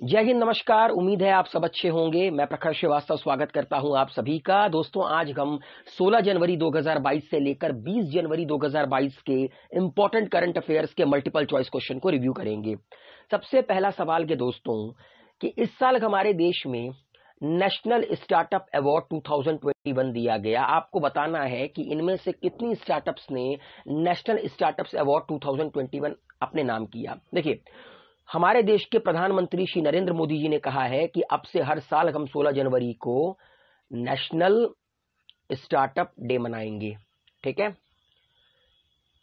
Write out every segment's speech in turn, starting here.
जय हिंद, नमस्कार। उम्मीद है आप सब अच्छे होंगे। मैं प्रखर श्रीवास्तव स्वागत करता हूं आप सभी का। दोस्तों, आज हम 16 जनवरी 2022 से लेकर 20 जनवरी 2022 के इंपॉर्टेंट करंट अफेयर्स के मल्टीपल चॉइस क्वेश्चन को रिव्यू करेंगे। सबसे पहला सवाल के दोस्तों कि इस साल हमारे देश में नेशनल स्टार्टअप अवार्ड 2021 दिया गया। आपको बताना है कि इनमें से कितनी स्टार्टअप्स ने नेशनल स्टार्टअप्स अवार्ड 2021 अपने नाम किया। देखिए, हमारे देश के प्रधानमंत्री श्री नरेंद्र मोदी जी ने कहा है कि अब से हर साल हम 16 जनवरी को नेशनल स्टार्टअप डे मनाएंगे। ठीक है,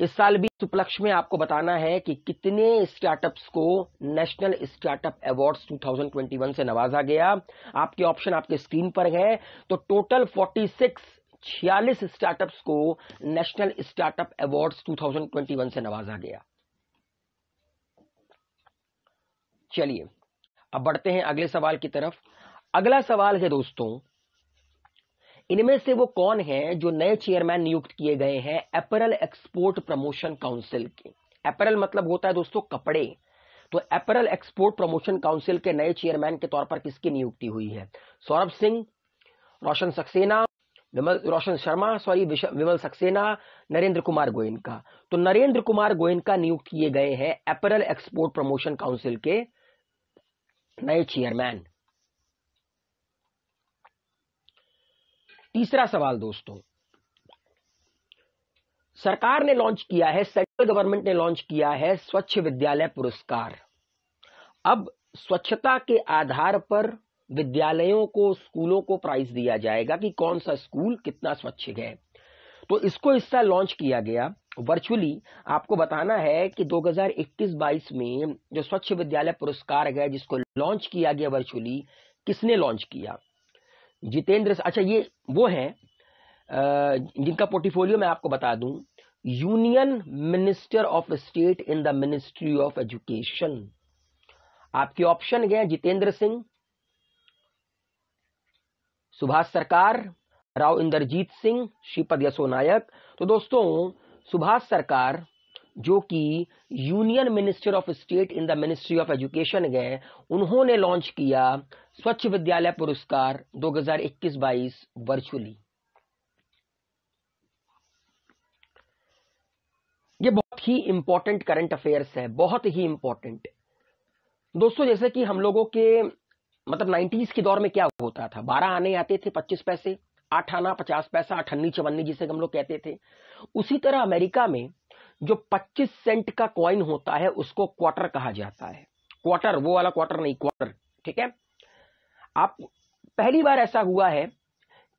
इस साल भी इस उपलक्ष्य में आपको बताना है कि कितने स्टार्टअप्स को नेशनल स्टार्टअप अवार्ड्स 2021 से नवाजा गया। आपके ऑप्शन आपके स्क्रीन पर है। तो टोटल 46 स्टार्टअप्स को नेशनल स्टार्टअप अवार्ड्स 2021 से नवाजा गया। चलिए अब बढ़ते हैं अगले सवाल की तरफ। अगला सवाल है दोस्तों, इनमें से वो कौन है जो नए चेयरमैन नियुक्त किए गए हैं अपैरल एक्सपोर्ट प्रमोशन काउंसिल के। अपैरल मतलब होता है दोस्तों कपड़े। तो अपैरल एक्सपोर्ट प्रमोशन काउंसिल के नए चेयरमैन के तौर पर किसकी नियुक्ति हुई है? सौरभ सिंह, रोशन सक्सेना, विमल सक्सेना, नरेंद्र कुमार गोयनका। तो नरेंद्र कुमार गोयनका नियुक्त किए गए हैं अपैरल एक्सपोर्ट प्रमोशन काउंसिल के नए चेयरमैन। तीसरा सवाल दोस्तों, सरकार ने लॉन्च किया है, सेंट्रल गवर्नमेंट ने लॉन्च किया है स्वच्छ विद्यालय पुरस्कार। अब स्वच्छता के आधार पर विद्यालयों को, स्कूलों को प्राइज दिया जाएगा कि कौन सा स्कूल कितना स्वच्छ है। तो इसको इस साल लॉन्च किया गया वर्चुअली। आपको बताना है कि 2021-22 में जो स्वच्छ विद्यालय पुरस्कार है जिसको लॉन्च किया गया वर्चुअली, किसने लॉन्च किया? जितेंद्र। अच्छा, ये वो हैं जिनका पोर्टफोलियो मैं आपको बता दूं, union minister of state in the ministry of education. आपके ऑप्शन गए जितेंद्र सिंह, सुभाष सरकार, राव इंदरजीत सिंह, श्रीपद यसो नायक। तो दोस्तों, सुभाष सरकार जो कि union minister of state in the ministry of education गए, उन्होंने लॉन्च किया स्वच्छ विद्यालय पुरस्कार 2021-22 वर्चुअली। ये बहुत ही इंपॉर्टेंट करंट अफेयर्स है, बहुत ही इंपॉर्टेंट दोस्तों। जैसे कि हम लोगों के मतलब 90s के दौर में क्या होता था, 12 आने आते थे 25 पैसे, 8 आना 50 पैसा, अठन्नी चवन्नी जिसे हम लोग कहते थे। उसी तरह अमेरिका में जो 25 सेंट का कॉइन होता है उसको क्वार्टर कहा जाता है। क्वार्टर, वो वाला क्वार्टर नहीं, क्वार्टर। ठीक है, आप पहली बार ऐसा हुआ है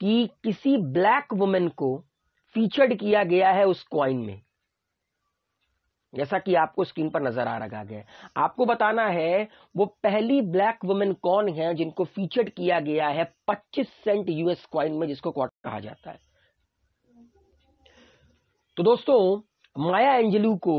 कि किसी ब्लैक वुमेन को फीचर्ड किया गया है उस कॉइन में, जैसा कि आपको स्क्रीन पर नजर आ रहा है। आपको बताना है वो पहली ब्लैक वुमेन कौन है जिनको फीचर्ड किया गया है 25 सेंट यूएस कॉइन में, जिसको क्वार्टर कहा जाता है। तो दोस्तों, माया एंजेलू को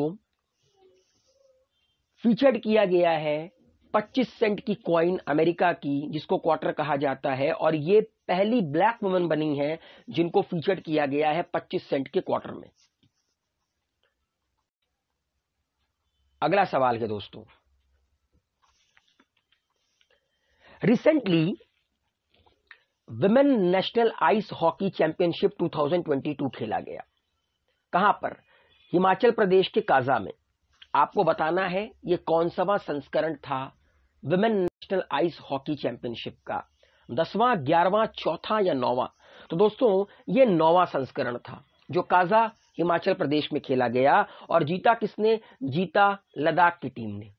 फीचर्ड किया गया है 25 सेंट की कॉइन अमेरिका की, जिसको क्वार्टर कहा जाता है, और ये पहली ब्लैक वुमेन बनी है जिनको फीचर्ड किया गया है 25 सेंट के क्वार्टर में। अगला सवाल है दोस्तों, recently women national ice hockey championship 2022 खेला गया। कहां पर? हिमाचल प्रदेश के काजा में। आपको बताना है ये कौन सा संस्करण था women national ice hockey championship का, 10वां, 11वां, चौथा या 9वां? तो दोस्तों, ये 9वां संस्करण था जो काजा हिमाचल प्रदेश में खेला गया। और जीता किसने? जीता लद्दाख की टीम ने।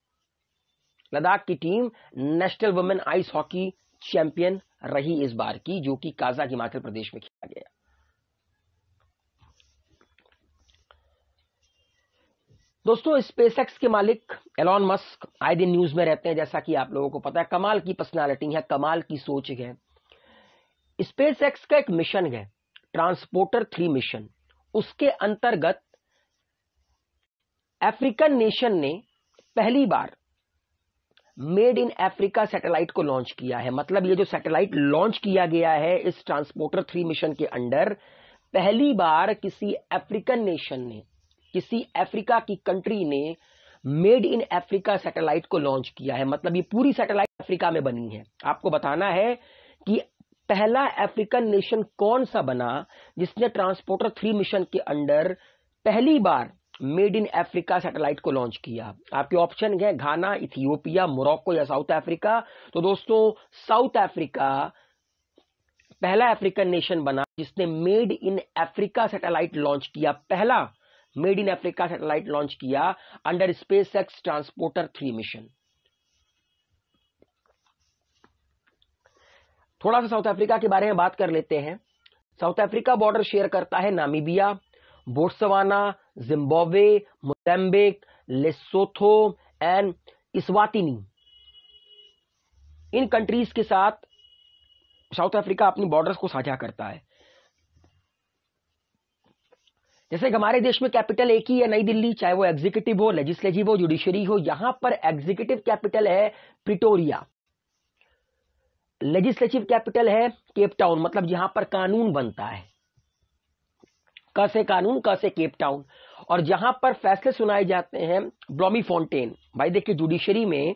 लद्दाख की team national women ice hockey champion रही इस बार की, जो कि काजा हिमाचल प्रदेश में खेला गया। दोस्तों, स्पेसएक्स के मालिक एलॉन मस्क आए दिन न्यूज में रहते हैं, जैसा कि आप लोगों को पता है। कमाल की पर्सनालिटी है, कमाल की सोच है। स्पेसएक्स का एक मिशन है ट्रांसपोर्टर 3 मिशन। उसके अंतर्गत अफ्रीकन नेशन ने पहली बार मेड इन अफ्रीका सैटेलाइट को लॉन्च किया है। मतलब ये जो सैटेलाइट लॉन्च किया गया है इस ट्रांसपोर्टर 3 मिशन के अंडर, पहली बार किसी अफ्रीकन नेशन ने, किसी अफ्रीका की कंट्री ने मेड इन अफ्रीका सैटेलाइट को लॉन्च किया है। मतलब ये पूरी सैटेलाइट अफ्रीका में बनी है। आपको बताना है कि पहला अफ्रीकन नेशन कौन सा बना जिसने ट्रांसपोर्टर 3 मिशन के अंडर पहली बार मेड इन अफ्रीका सैटेलाइट को लॉन्च किया। आपके ऑप्शन है घाना, इथियोपिया, मोरक्को या साउथ अफ्रीका। तो दोस्तों साउथ अफ्रीका पहला अफ्रीकन नेशन बना जिसने made in Africa satellite launch किया। पहला made in Africa satellite launch किया अंडर स्पेसएक्स ट्रांसपोर्टर 3 मिशन। थोड़ा सा साउथ अफ्रीका के बारे में बात कर लेते हैं। साउथ अफ्रीका बॉर्डर शेयर करता है Namibia, Botswana, Zimbabwe, Mozambique, Lesotho and Eswatini. In countries के साथ साउथ अफ्रीका अपनी बॉर्डर्स को साझा करता है। जैसे हमारे देश में कैपिटल एक ही है नई दिल्ली, चाहे वो एग्जीक्यूटिव हो, लेजिस्लेटिव हो, जुडिशरी हो। यहां पर एग्जीक्यूटिव कैपिटल है प्रिटोरिया, लेजिस्लेटिव कैपिटल है केप टाउन, मतलब यहां पर कानून बनता है। क से कानून, क से केप टाउन। और जहां पर फैसले सुनाए जाते हैं ब्लॉमी फाउंटेन। भाई देखिए जुडिशरी में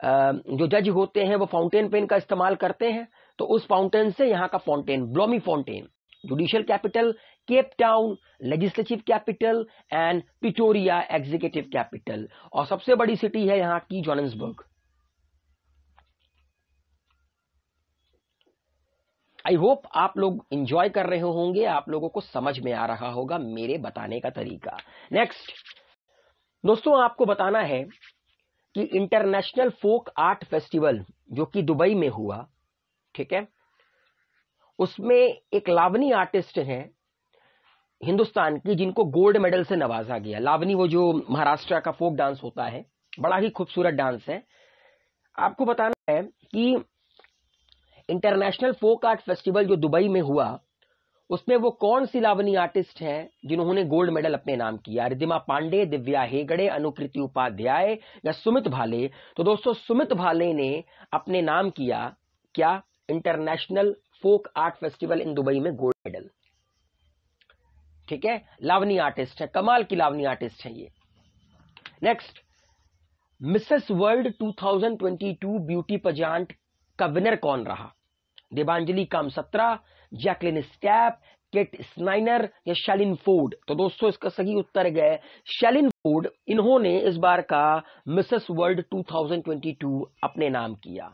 जो जज होते हैं वो फाउंटेन पेन का इस्तेमाल करते हैं, तो उस फाउंटेन से यहां का fountain Bloemfontein. Judicial capital Cape Town, legislative capital and Pretoria executive capital. और सबसे बड़ी सिटी है यहां की जोहान्सबर्ग। आई होप आप लोग एंजॉय कर रहे होंगे, आप लोगों को समझ में आ रहा होगा मेरे बताने का तरीका। नेक्स्ट दोस्तों आपको बताना है कि इंटरनेशनल फोक आर्ट फेस्टिवल जो कि दुबई में हुआ, ठीक है, उसमें एक लावनी आर्टिस्ट है हिंदुस्तान की जिनको गोल्ड मेडल से नवाजा गया। लावनी वो जो महाराष्ट्र का फोक डांस होता है, बड़ा ही खूबसूरत डांस है। आपको बताना है कि इंटरनेशनल फोक आर्ट फेस्टिवल जो दुबई में हुआ उसमें वो कौन सी लावनी आर्टिस्ट हैं जिन्होंने गोल्ड मेडल अपने नाम किया। रिद्धिमा पांडे, दिव्या हेगड़े, अनुकृति उपाध्याय या सुमित भाले। तो दोस्तों सुमित भाले ने अपने नाम किया क्या, international folk art festival in Dubai में गोल्ड मेडल। ठीक है, लावनी आर्टिस्ट है, कमाल की लावनी आर्टिस्ट है ये। नेक्स्ट, मिसेस वर्ल्ड 2022 ब्यूटी पजांट का विनर कौन रहा। देवांजलि कामसत्रा, जैकलिन स्टैप, केट स्नाइनर या शैलिन फोर्ड। तो दोस्तों इसका सही उत्तर है शैलिन फोर्ड। इन्होंने इस बार का मिसेस वर्ल्ड 2022 अपने नाम किया।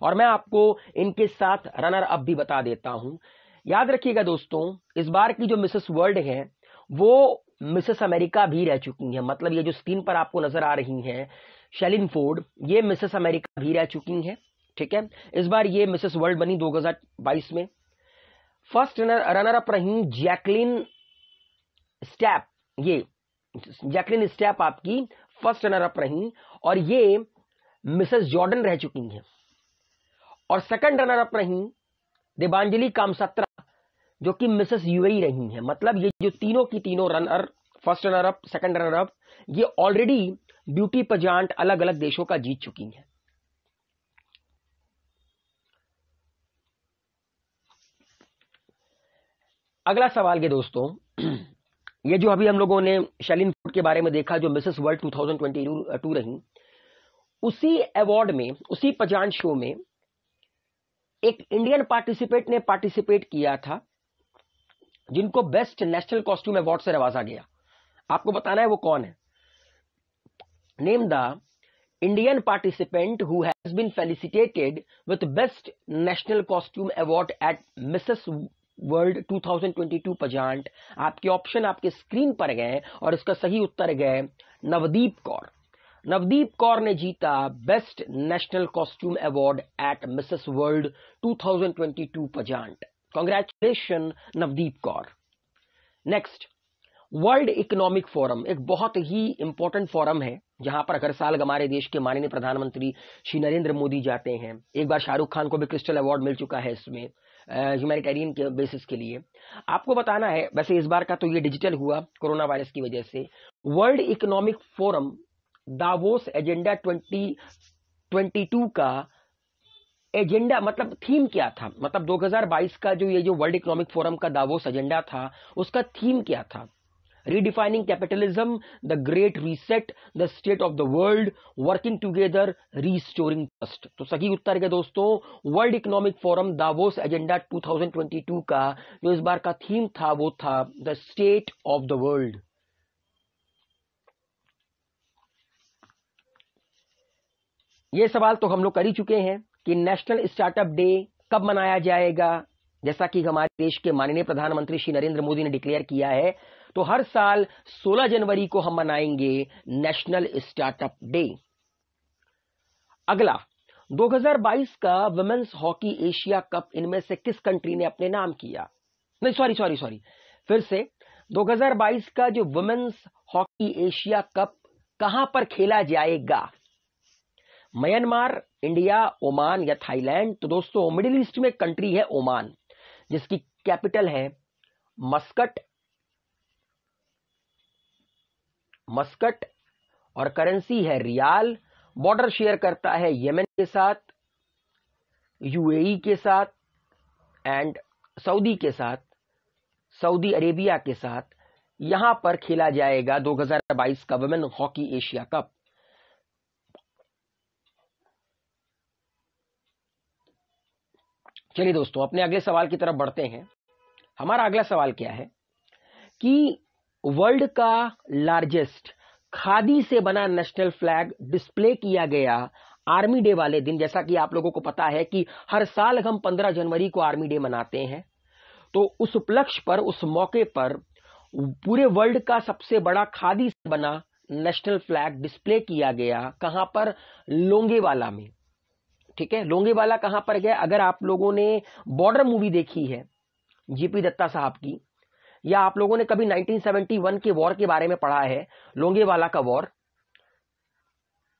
और मैं आपको इनके साथ रनर अप भी बता देता हूं। याद रखिएगा दोस्तों, इस बार की जो मिसेस वर्ल्ड है वो मिसेस अमेरिका भी रह चुकी हैं। मतलब ये जो स्क्रीन पर आपको नजर आ रही हैं शैलिन फोर्ड, ये मिसेस अमेरिका भी रह चुकी हैं। ठीक है, इस बार ये मिसेस वर्ल्ड बनी 2022 में। फर्स्ट रनर अप रही जैकलिन स्टैप। ये जैकलिन स्टैप आपकी फर्स्ट रनर अप रही और ये मिसेस जॉर्डन रह चुकी हैं। और सेकंड रनर अप रही देवांजलि कामसत्रा जो कि मिसेस यूएई रही हैं। मतलब ये जो तीनों की तीनों runner, first runner up, second runner up, ये ऑलरेडी ब्यूटी पजांट अलग अलग देशों का जीत चुकी हैं। अगला सवाल के दोस्तों, ये जो अभी हम लोगों ने शैलिन फोर्ड के बारे में देखा जो मिसेस वर्ल्ड 2022 रही, उसी अवार्ड में, उसी पजांट शो में एक इंडियन पार्टिसिपेट ने पार्टिसिपेट किया था जिनको बेस्ट नेशनल कॉस्ट्यूम अवार्ड से नवाजा गया। आपको बताना है वो कौन है। Name the Indian participant who has been felicitated with best national costume award at Mrs World 2022 pageant. आपके ऑप्शन आपके स्क्रीन पर गए और इसका सही उत्तर गए नवदीप कौर। नवदीप कौर ने जीता best national costume award at Mrs World 2022 pageant. Congratulation Navdeep Kaur. Next, World Economic Forum एक बहुत ही इंपॉर्टेंट फोरम है जहां पर हर साल हमारे देश के माननीय प्रधानमंत्री श्री नरेंद्र मोदी जाते हैं। एक बार शाहरुख खान को भी क्रिस्टल अवार्ड मिल चुका है इसमें ह्यूमैनिटेरियन के बेसिस के लिए। आपको बताना है, वैसे इस बार का तो ये डिजिटल हुआ कोरोना वायरस की वजह से। World Economic forum Davos agenda 2022 का एजेंडा मतलब थीम क्या था, मतलब 2022 का जो ये जो वर्ल्ड इकोनॉमिक फोरम का दावोस एजेंडा था उसका थीम क्या था। redefining capitalism, the great reset, the state of the world, working together, restoring trust। तो सही उत्तर है दोस्तों world Economic forum Davos agenda 2022 का जो इस बार का थीम था वो था the state of the world. ये सवाल तो हम लोग कर ही चुके हैं कि नेशनल स्टार्टअप डे कब मनाया जाएगा। जैसा कि हमारे देश के माननीय प्रधानमंत्री श्री नरेंद्र मोदी ने डिक्लेयर किया है, तो हर साल 16 जनवरी को हम मनाएंगे नेशनल स्टार्टअप डे। अगला 2022 का वुमेन्स हॉकी एशिया कप इनमें से किस कंट्री ने अपने नाम किया? नहीं, सॉरी, फिर से 2022 का जो वुमेन्स हॉकी एशिया कप कहां पर खेला जाएगा? म्यांमार, इंडिया, ओमान या थाईलैंड? तो दोस्तों मिडिल ईस्ट में कंट्री है ओमान, जिसकी कैपिटल है मस्कट और करेंसी है रियाल। बॉर्डर शेयर करता है येमेन के साथ, यूएई के साथ एंड सऊदी अरेबिया के साथ। यहां पर खेला जाएगा 2022 का वुमेन हॉकी एशिया कप। चलिए दोस्तों अपने अगले सवाल की तरफ बढ़ते हैं। हमारा अगला सवाल क्या है कि वर्ल्ड का लार्जेस्ट खादी से बना नेशनल फ्लैग डिस्प्ले किया गया आर्मी डे वाले दिन। जैसा कि आप लोगों को पता है कि हर साल हम 15 जनवरी को आर्मी डे मनाते हैं, तो उस उपलक्ष्य पर, उस मौके पर पूरे वर्ल्ड का सबसे बड़ा खादी से बना नेशनल फ्लैग डिस्प्ले किया गया। कहां पर? लोंगेवाला में। ठीक है, लोंगेवाला कहां पर गया? अगर आप लोगों ने बॉर्डर मूवी देखी है जीपी दत्ता साहब की, या आप लोगों ने कभी 1971 के वॉर के बारे में पढ़ा है, लोंगेवाला का वॉर,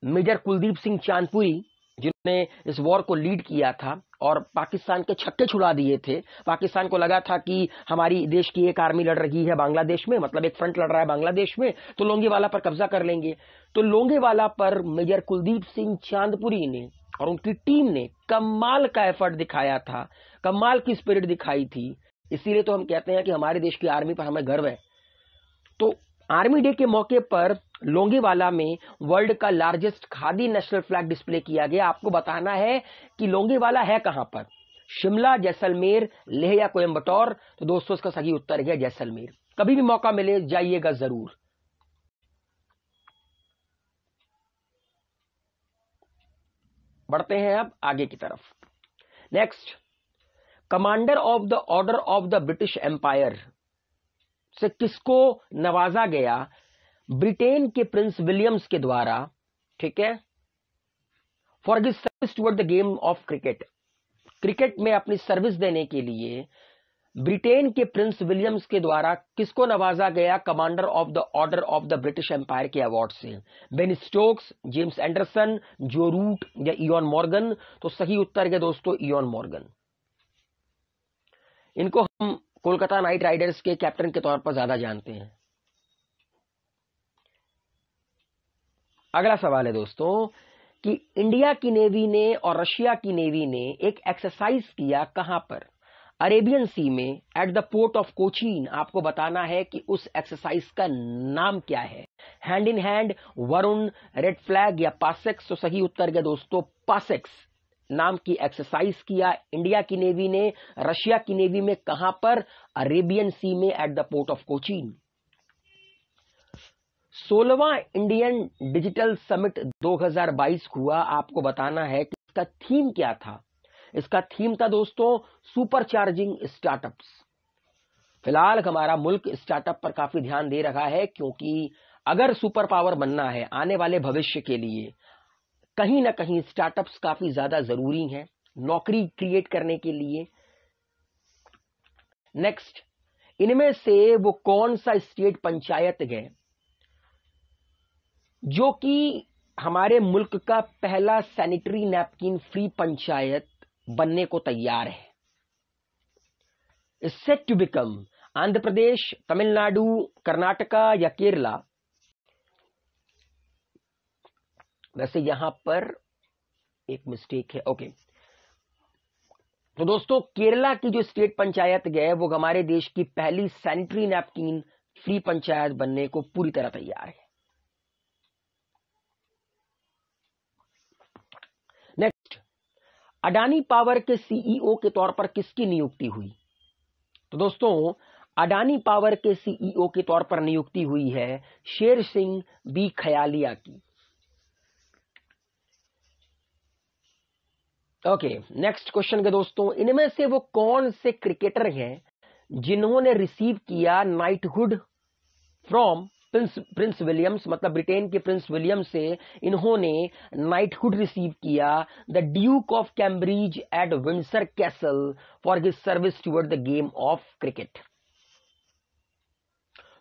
मेजर कुलदीप सिंह चांदपुरी जिन्होंने इस वॉर को लीड किया था और पाकिस्तान के छक्के छुड़ा दिए थे। पाकिस्तान को लगा था कि हमारी देश की एक आर्मी लड़ रही है बांग्लादेश में, मतलब एक फ्रंट लड़ रहा है बांग्लादेश में, तो लोंगेवाला पर कब्जा कर लेंगे। तो लोंगेवाला पर मेजर कुलदीप सिंह चांदपुरी ने और उनकी टीम ने कमाल का एफर्ट दिखाया था, कमाल की स्पिरिट दिखाई थी। इसीलिए तो हम कहते हैं कि हमारे देश की आर्मी पर हमें गर्व है। तो आर्मी डे के मौके पर लोंगेवाला में वर्ल्ड का largest khadi national flag display किया गया। आपको बताना है कि लोंगेवाला है कहां पर? शिमला, जैसलमेर, लेह या कोयंबटूर? तो दोस्तों इसका सही उत्तर है जैसलमेर। कभी भी मौका मिले जाइएगा जरूर। बढ़ते हैं अब आगे की तरफ। Next, commander of the order of the British Empire से किसको नवाजा गया? ब्रिटेन के प्रिंस विलियम्स के द्वारा। ठीक है, for his service toward the game of cricket. Cricket में अपनी सर्विस देने के लिए ब्रिटेन के प्रिंस विलियम्स के द्वारा किसको नवाजा गया commander of the order of the British Empire के अवार्ड से? Ben Stokes, James Anderson, Joe Root या इयॉन मॉर्गन? तो सही उत्तर है दोस्तों इयॉन मॉर्गन। इनको हम कोलकाता नाइट राइडर्स के कैप्टन के तौर पर ज्यादा जानते हैं। अगला सवाल है दोस्तों कि इंडिया की नेवी ने और रशिया की नेवी ने एक एक्सरसाइज किया कहां पर? अरेबियन सी में, at the port of Cochin. आपको बताना है कि उस एक्सरसाइज का नाम क्या है? Hand in hand, Varun, red flag या पासेक्स? तो सही उत्तर है दोस्तों पासेक्स नाम की एक्सरसाइज किया इंडिया की नेवी ने रशिया की नेवी में। कहां पर? अरेबियन सी में, at the port of Cochin. 16वां इंडियन डिजिटल समिट 2022 हुआ। आपको बताना है कि इसका थीम क्या था? इसका थीम था दोस्तों सुपर चार्जिंग स्टार्टअप्स। फिलहाल हमारा मुल्क स्टार्टअप पर काफी ध्यान दे रहा है, क्योंकि अगर सुपर पावर बनना है आने वाले भविष्य के लिए, कहीं ना कहीं स्टार्टअप्स काफी ज्यादा जरूरी हैं नौकरी क्रिएट करने के लिए। नेक्स्ट, इनमें से वो कौन सा स्टेट पंचायत है जो कि हमारे मुल्क का पहला सैनिटरी नैपकिन फ्री पंचायत बनने को तैयार है? Is set to become Andhra Pradesh, Tamil Nadu, Karnataka या केरला? वैसे यहां पर एक मिस्टेक है। ओके, तो दोस्तों केरला की जो स्टेट पंचायत है वो हमारे देश की पहली सैनिटरी नैपकिन फ्री पंचायत बनने को पूरी तरह तैयार है। नेक्स्ट, अडानी पावर के सीईओ के तौर पर किसकी नियुक्ति हुई? तो दोस्तों, अडानी पावर के सीईओ के तौर पर नियुक्ति हुई है शेर सिंह बी खयालिया की। ओके, नेक्स्ट क्वेश्चन के दोस्तों, इनमें से वो कौन से क्रिकेटर हैं जिन्होंने रिसीव किया नाइटहुड फ्रॉम प्रिंस विलियम्स, मतलब ब्रिटेन के प्रिंस विलियम से इन्होंने नाइटहुड रिसीव किया the Duke of Cambridge at Windsor Castle for his service toward the game of cricket.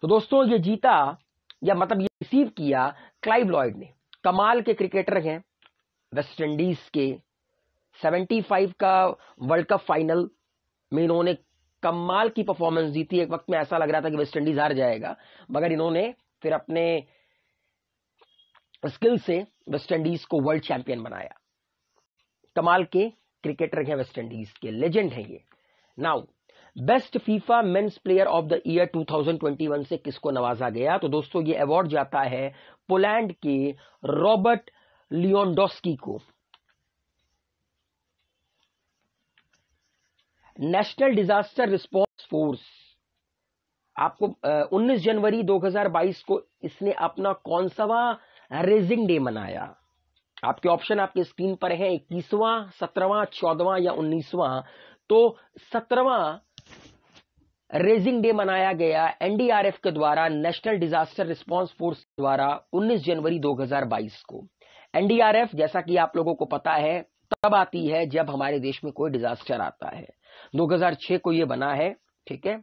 तो दोस्तों, ये जीता या मतलब ये रिसीव किया क्लाइव लॉयड ने। कमाल के क्रिकेटर हैं, वेस्ट इंडीज के 75 का वर्ल्ड कप फाइनल में इन्होंने कमाल की परफॉर्मेंस दी थी। एक वक्त में ऐसा लग रहा था कि वेस्ट इंडीज हार जाएगा, मगर इन्होंने फिर अपने स्किल से वेस्ट इंडीज को वर्ल्ड चैंपियन बनाया। कमाल के क्रिकेटर हैं, वेस्ट इंडीज के लेजेंड हैं ये। Now, best FIFA men's player of the year 2021 से किसको नवाजा गया? तो दोस्तों, ये अवार्ड जाता है पोलैंड के रॉबर्ट लियोंडोस्की को। नेशनल डिजास्टर रिस्पांस फोर्स, आपको 19 जनवरी 2022 को इसने अपना कौन सा रेजिंग डे मनाया? आपके ऑप्शन आपके स्क्रीन पर है, 21वां, 17वां, 14वां या 19वां। तो 17वां रेजिंग डे मनाया गया एनडीआरएफ के द्वारा, नेशनल डिजास्टर रिस्पांस फोर्स द्वारा 19 जनवरी 2022 को। एनडीआरएफ, जैसा कि आप लोगों को पता है, तब आती है जब हमारे देश में कोई डिजास्टर आता है। 2006 को ये बना है, ठीक है,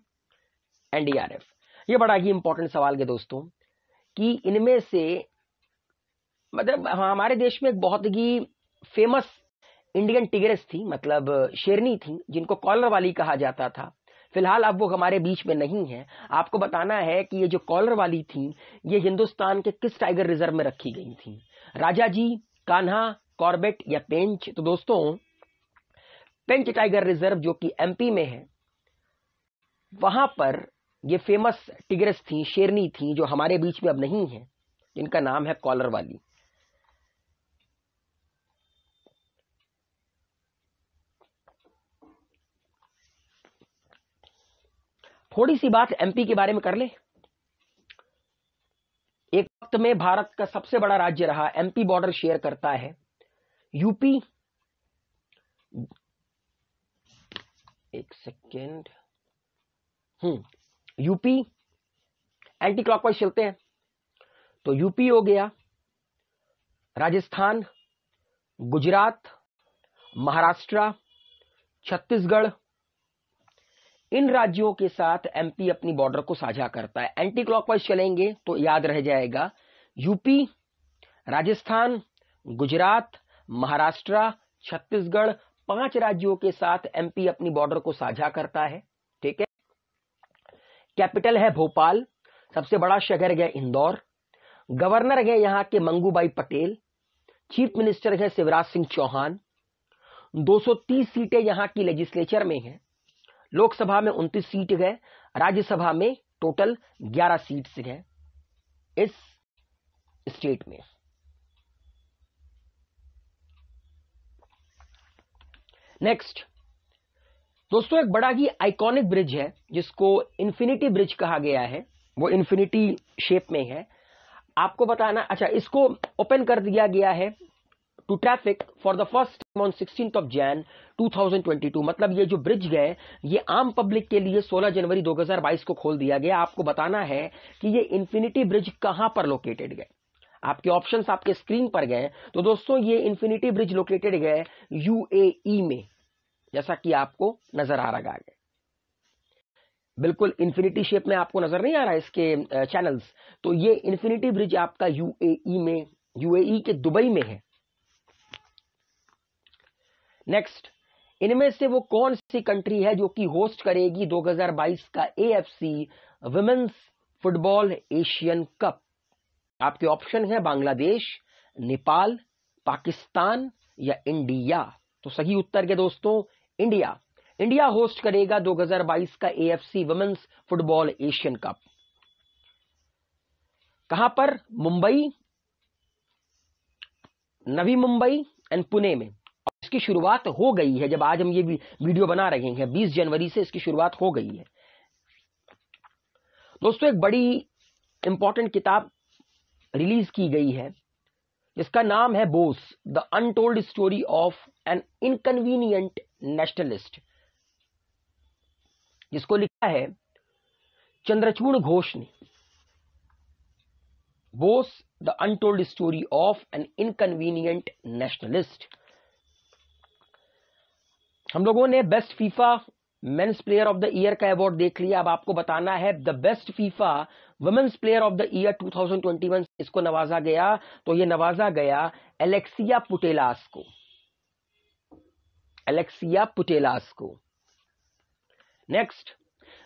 एनडीआरएफ। ये बड़ा ही इंपॉर्टेंट सवाल है दोस्तों कि इनमें से मतलब हमारे देश में एक बहुत ही फेमस इंडियन टिग्रेस थी, मतलब शेरनी थी, जिनको कॉलर वाली कहा जाता था। फिलहाल अब वो हमारे बीच में नहीं है। आपको बताना है कि ये जो कॉलर वाली थी, ये हिंदुस्तान के किस टाइगर रिजर्व में रखी गई थी? राजा जी, कान्हा, कॉर्बेट या पेंच? तो दोस्तों, पेंच टाइगर रिजर्व जो कि एमपी में है, वहां पर ये फेमस टिग्रेस थी, शेरनी थी, जो हमारे बीच में अब नहीं है, जिनका नाम है कॉलर वाली। थोड़ी सी बात एमपी के बारे में कर ले। एक वक्त में भारत का सबसे बड़ा राज्य रहा, एमपी बॉर्डर शेयर करता है यूपी, एक सेकेंड, यूपी, एंटी क्लॉकवाइज चलते हैं तो यूपी हो गया, राजस्थान, गुजरात, महाराष्ट्र, छत्तीसगढ़, इन राज्यों के साथ एमपी अपनी बॉर्डर को साझा करता है। एंटी क्लॉकवाइज चलेंगे तो याद रह जाएगा यूपी, राजस्थान, गुजरात, महाराष्ट्र, छत्तीसगढ़, 5 राज्यों के साथ एमपी अपनी बॉर्डर को साझा करता है, ठीक है। कैपिटल है भोपाल, सबसे बड़ा शहर है इंदौर, गवर्नर है यहां के मंगूभाई पटेल, चीफ मिनिस्टर है शिवराज सिंह चौहान, 230 सीटें यहां की लेजिस्लेचर में हैं, लोकसभा में 29 सीट है, राज्यसभा में टोटल 11 सीट्स हैं इस स्टेट में। नेक्स्ट दोस्तों, एक बड़ा ही आइकॉनिक ब्रिज है जिसको इन्फिनिटी ब्रिज कहा गया है, वो इन्फिनिटी शेप में है। आपको बताना, अच्छा, इसको ओपन कर दिया गया है to traffic for the first time on 16th of Jan 2022, मतलब ये जो ब्रिज है ये आम पब्लिक के लिए 16 जनवरी 2022 को खोल दिया गया। आपको बताना है कि ये इन्फिनिटी ब्रिज कहां पर लोकेटेड है। आपके ऑप्शंस आपके स्क्रीन पर गए। तो दोस्तों, ये इन्फिनिटी ब्रिज लोकेटेड है यूएई में, जैसा कि आपको नजर आ रहा है। बिल्कुल इन्फिनिटी शेप में आपको नजर नहीं आ रहा है इसके चैनल्स, तो ये इन्फिनिटी ब्रिज आपका यूएई में, यूएई के दुबई में है। नेक्स्ट, इनमें से वो कौन सी कंट्री है जो कि होस्ट करेगी 2022 का AFC women's football Asian cup? आपके ऑप्शन है बांग्लादेश, नेपाल, पाकिस्तान या इंडिया। तो सही उत्तर है दोस्तों इंडिया। इंडिया होस्ट करेगा 2022 का AFC women's football Asian cup. कहां पर? मुंबई, नवी मुंबई एंड पुणे में। और इसकी शुरुआत हो गई है, जब आज हम ये वीडियो बना रहे हैं 20 जनवरी से इसकी शुरुआत हो गई है। दोस्तों एक बड़ी इंपॉर्टेंट किताब रिलीज की गई है जिसका नाम है Bose the untold story of an inconvenient nationalist, जिसको लिखा है चंद्रचूड़ घोष ने। Bose the untold story of an inconvenient nationalist. हम लोगों ने best FIFA men's player of the year का अवार्ड देख लिया। अब आपको बताना है the best FIFA women's player of the year 2021 इसको नवाजा गया। तो ये नवाजा गया एलेक्सिया पुटेलास को। एलेक्सिया पुटेलास को। नेक्स्ट,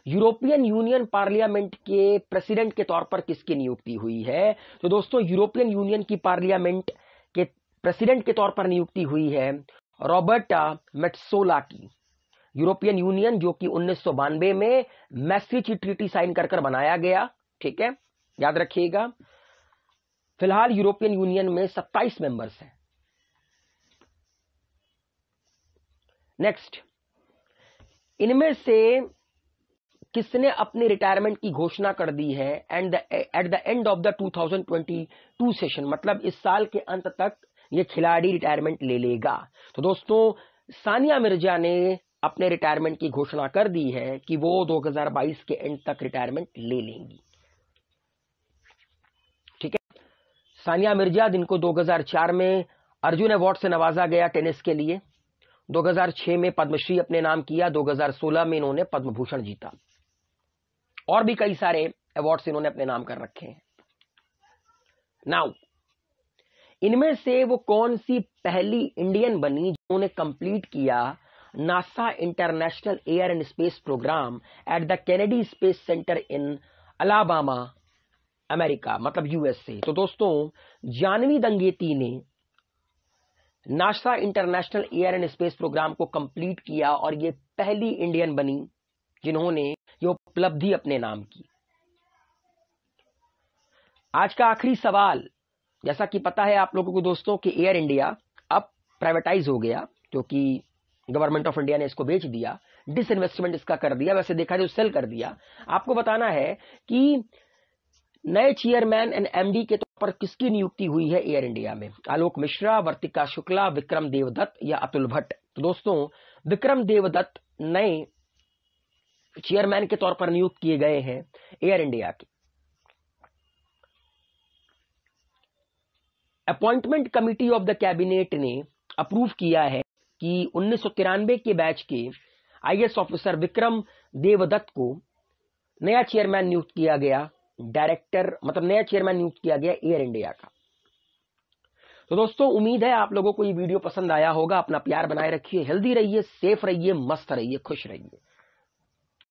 यूरोपियन यूनियन पार्लियामेंट के प्रेसिडेंट के तौर पर किसकी नियुक्ति हुई है? तो दोस्तों यूरोपियन यूनियन की पार्लियामेंट के प्रेसिडेंट के तौर पर नियुक्ति हुई है रॉबर्टा मेट्सोला की। यूरोपियन यूनियन जो कि 1992 में मैस्ट्रिक्ट ट्रीटी साइन कर बनाया गया, ठीक है, याद रखिएगा। फिलहाल यूरोपियन यूनियन में 27 मेंबर्स हैं। नेक्स्ट, इनमें से किसने अपनी रिटायरमेंट की घोषणा कर दी है at the end of the 2022 session, मतलब इस साल के अंत तक ये खिलाड़ी रिटायरमेंट ले लेगा। तो दोस्तों सानिया मिर्जा ने अपने रिटायरमेंट की घोषणा कर दी है कि वो 2022 के एंड तक रिटायरमेंट ले लेंगी, ठीक है। सानिया मिर्जा जिनको 2004 में अर्जुन अवार्ड से नवाजा गया टेनिस के लिए, 2006 में पद्मश्री अपने नाम किया, 2016 में इन्होंने पद्म भूषण जीता, और भी कई सारे अवार्ड्स इन्होंने अपने नाम कर रखे हैं। नाउ इनमें से वो कौन सी पहली इंडियन बनी जिन्होंने कंप्लीट किया NASA international air and space program at the Kennedy Space Center in Alabama, America, मतलब यूएसए? तो दोस्तों जानवी दंगेती ने NASA international air and space program को कंप्लीट किया और ये पहली इंडियन बनी जिन्होंने ये उपलब्धि अपने नाम की। आज का आखिरी सवाल, जैसा कि पता है आप लोगों को दोस्तों कि एयर इंडिया अब प्राइवेटाइज हो गया, क्योंकि गवर्नमेंट ऑफ इंडिया ने इसको बेच दिया, डिसइन्वेस्टमेंट इसका कर दिया, वैसे देखा जाए तो सेल कर दिया। आपको बताना है कि नए चेयरमैन एंड एमडी के तौर पर किसकी नियुक्ति हुई है एयर इंडिया में? आलोक मिश्रा, वर्तिका शुक्ला, विक्रम देवदत्त या अतुल भट्ट? तो दोस्तों विक्रम देवदत्त नए चेयरमैन के तौर पर नियुक्त किए गए हैं एयर इंडिया के। Appointment committee of the cabinet ने अप्रूव किया है कि 1993 के बैच के आईएएस ऑफिसर विक्रम देवदत्त को नया चेयरमैन नियुक्त किया गया, डायरेक्टर मतलब नया चेयरमैन नियुक्त किया गया एयर इंडिया का। तो दोस्तों उम्मीद है आप लोगों को ये वीडियो पसंद आया होगा। अपना प्यार बनाए रखिए, हेल्दी रहिए, सेफ रहिए, मस्त रहिए, खुश रहिए।